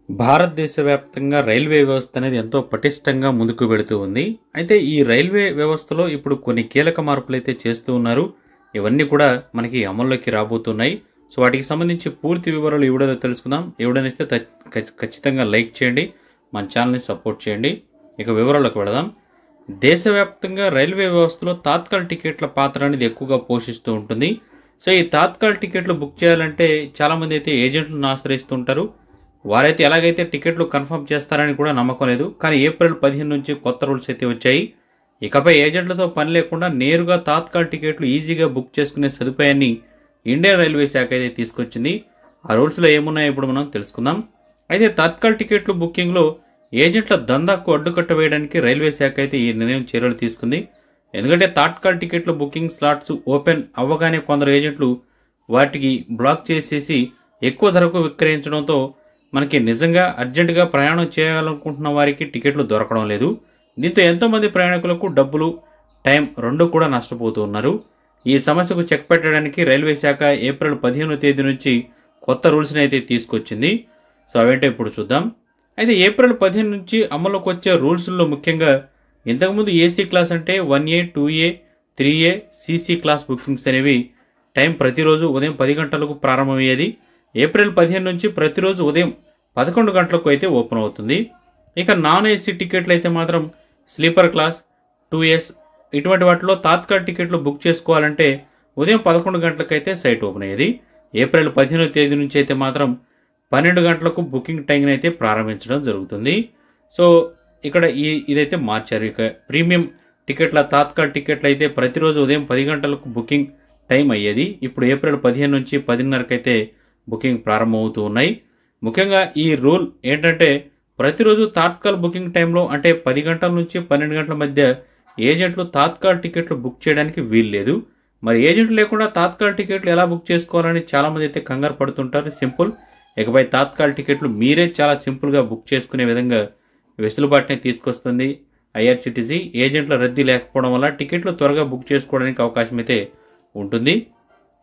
భారతదేశ వ్యాప్తంగా రైల్వే వ్యవస్థ అనేది ఎంతో పటిష్టంగా ముందుకు వెళుతూ ఉంది. అయితే ఈ రైల్వే వ్యవస్థలో ఇప్పుడు కొన్ని కీలక మార్పులైతే చేస్తూ ఉన్నారు. ఇవన్నీ కూడా మనకి అమల్లోకి రాబోతున్నాయి. సో వాటికి సంబంధించి పూర్తి వివరాలు ఈ వీడియోలో తెలుసుకుందాం. ఈ వీడియోని అయితే ఖచ్చితంగా లైక్ చేయండి, మన ఛానల్ని సపోర్ట్ చేయండి. ఇక వివరాలకు వెళదాం. దేశవ్యాప్తంగా రైల్వే వ్యవస్థలో తాత్కాల్ టికెట్ల పాత్ర అనేది ఎక్కువగా పోషిస్తూ ఉంటుంది. సో ఈ తాత్కాల్ టికెట్లు బుక్ చేయాలంటే చాలామంది అయితే ఏజెంట్లను ఆశ్రయిస్తుంటారు. వారైతే ఎలాగైతే టికెట్లు కన్ఫర్మ్ చేస్తారని కూడా నమ్మకం లేదు. కానీ ఏప్రిల్ 15 నుంచి కొత్త రూల్స్ అయితే వచ్చాయి. ఇకపై ఏజెంట్లతో పని లేకుండా నేరుగా తాత్కాల్ టికెట్లు ఈజీగా బుక్ చేసుకునే సదుపాయాన్ని ఇండియన్ రైల్వే శాఖ అయితే తీసుకొచ్చింది. ఆ రూల్స్లో ఏమున్నాయో ఇప్పుడు మనం తెలుసుకుందాం. అయితే తాత్కాల్ టికెట్లు బుకింగ్లో ఏజెంట్ల దందాకు అడ్డుకట్ట వేయడానికి రైల్వే శాఖ అయితే ఈ నిర్ణయం చర్యలు తీసుకుంది. ఎందుకంటే తాత్కాల్ టికెట్ల బుకింగ్ స్లాట్స్ ఓపెన్ అవ్వగానే కొందరు ఏజెంట్లు వాటికి బ్లాక్ చేసేసి ఎక్కువ ధరకు విక్రయించడంతో మనకి నిజంగా అర్జెంటుగా ప్రయాణం చేయాలనుకుంటున్న వారికి టికెట్లు దొరకడం లేదు. దీంతో ఎంతోమంది ప్రయాణికులకు డబ్బులు, టైం రెండు కూడా నష్టపోతూ ఉన్నారు. ఈ సమస్యకు చెక్ పెట్టడానికి రైల్వే శాఖ ఏప్రిల్ 15వ తేదీ నుంచి కొత్త రూల్స్ని అయితే తీసుకొచ్చింది. సో అవేంటో ఇప్పుడు చూద్దాం. అయితే ఏప్రిల్ 15 నుంచి అమలుకి వచ్చే రూల్స్లో ముఖ్యంగా ఇంతకుముందు ఏసీ క్లాస్ అంటే 1A, 2A, 3A, CC class bookings అనేవి టైం ప్రతిరోజు ఉదయం 10 గంటలకు ప్రారంభమయ్యేది. ఏప్రిల్ 15 నుంచి ప్రతిరోజు ఉదయం 11 గంటలకు అయితే ఓపెన్ అవుతుంది. ఇక నాన్ ఏసీ టికెట్లు అయితే మాత్రం స్లీపర్ క్లాస్, 2S ఇటువంటి వాటిలో తాత్కాల్ టికెట్లు బుక్ చేసుకోవాలంటే ఉదయం 11 గంటలకైతే సైట్ ఓపెన్ అయ్యేది. ఏప్రిల్ 15వ తేదీ నుంచి అయితే మాత్రం 12 గంటలకు బుకింగ్ టైం అయితే ప్రారంభించడం జరుగుతుంది. సో ఇక్కడ ఇదైతే మార్చారు. ఇక ప్రీమియం టికెట్ల తాత్కాల్ టికెట్లు అయితే ప్రతిరోజు ఉదయం 10 గంటలకు బుకింగ్ టైం అయ్యేది. ఇప్పుడు ఏప్రిల్ 15 నుంచి 10:30కి అయితే బుకింగ్ ప్రారంభమవుతూ ఉన్నాయి. ముఖ్యంగా ఈ రూల్ ఏంటంటే ప్రతిరోజు తాత్కాల్ బుకింగ్ టైంలో అంటే 10 గంటల నుంచి 12 గంటల మధ్య ఏజెంట్లు తాత్కాల్ టికెట్లు బుక్ చేయడానికి వీలు లేదు. మరి ఏజెంట్లు లేకుండా తాత్కాల్ టికెట్లు ఎలా బుక్ చేసుకోవాలని చాలామంది అయితే కంగారు పడుతుంటారు. సింపుల్. ఇకపై తాత్కాల్ టికెట్లు మీరే చాలా సింపుల్గా బుక్ చేసుకునే విధంగా వెసులుబాటుని తీసుకొస్తుంది ఐఆర్సిటీసీ. ఏజెంట్ల రద్దీ లేకపోవడం వల్ల టికెట్లు త్వరగా బుక్ చేసుకోవడానికి అవకాశం అయితే ఉంటుంది.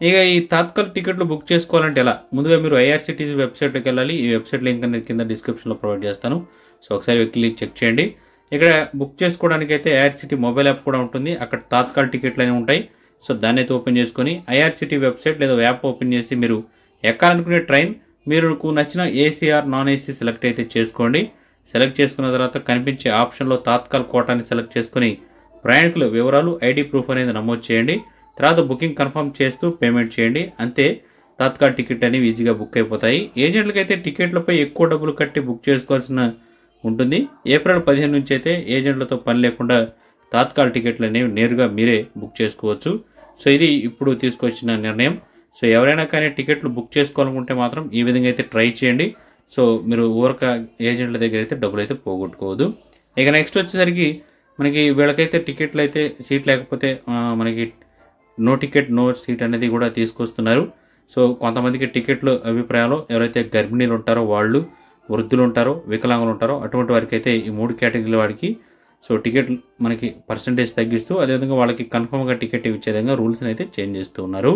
ఇక ఈ తాత్కాల్ టికెట్లు బుక్ చేసుకోవాలంటే ఎలా? ముందుగా మీరు ఐఆర్సిటీసీ వెబ్సైట్లోకి వెళ్ళాలి. ఈ వెబ్సైట్ లింక్ అనేది కింద డిస్క్రిప్షన్లో ప్రొవైడ్ చేస్తాను. సో ఒకసారి వెళ్ళి చెక్ చేయండి. ఇక్కడ బుక్ చేసుకోవడానికి అయితే ఐఆర్సిటీ మొబైల్ యాప్ కూడా ఉంటుంది. అక్కడ తాత్కాల్ టికెట్లు అనేవి ఉంటాయి. సో దాన్ని అయితే ఓపెన్ చేసుకొని ఐఆర్సిటీ వెబ్సైట్ లేదా యాప్ ఓపెన్ చేసి మీరు ఎక్కాలనుకునే ట్రైన్ మీకు నచ్చిన ఏసీఆర్ నాన్ ఏసీ సెలెక్ట్ అయితే చేసుకోండి. సెలెక్ట్ చేసుకున్న తర్వాత కనిపించే ఆప్షన్లో తాత్కాల్ కోటాని సెలెక్ట్ చేసుకుని ప్రయాణికుల వివరాలు, ఐడి ప్రూఫ్ అనేది నమోదు చేయండి. తర్వాత బుకింగ్ కన్ఫర్మ్ చేస్తూ పేమెంట్ చేయండి. అంతే, తాత్కాల్ టికెట్ అనేవి ఈజీగా బుక్ అయిపోతాయి. ఏజెంట్లకైతే టికెట్లపై ఎక్కువ డబ్బులు కట్టి బుక్ చేసుకోవాల్సిన ఉంటుంది. ఏప్రిల్ 15 నుంచి అయితే ఏజెంట్లతో పని లేకుండా తాత్కాల్ టికెట్లు అనేవి నేరుగా మీరే బుక్ చేసుకోవచ్చు. సో ఇది ఇప్పుడు తీసుకొచ్చిన నిర్ణయం. సో ఎవరైనా కానీ టికెట్లు బుక్ చేసుకోవాలనుకుంటే మాత్రం ఈ విధంగా అయితే ట్రై చేయండి. సో మీరు ఊరక ఏజెంట్ల దగ్గర అయితే డబ్బులు అయితే పోగొట్టుకోవద్దు. ఇక నెక్స్ట్ వచ్చేసరికి మనకి వీళ్ళకైతే టికెట్లు అయితే సీట్ లేకపోతే మనకి నో టికెట్ నో సీట్ అనేది కూడా తీసుకొస్తున్నారు. సో కొంతమందికి టికెట్లు అభిప్రాయంలో ఎవరైతే గర్భిణీలు ఉంటారో వాళ్ళు, వృద్ధులు ఉంటారో, వికలాంగులు ఉంటారో అటువంటి వారికి అయితే ఈ 3 కేటగిరీల వాడికి సో టికెట్లు మనకి పర్సంటేజ్ తగ్గిస్తూ అదేవిధంగా వాళ్ళకి కన్ఫర్మ్గా టికెట్ ఇచ్చే విధంగా రూల్స్ని అయితే చేంజ్ చేస్తూ ఉన్నారు.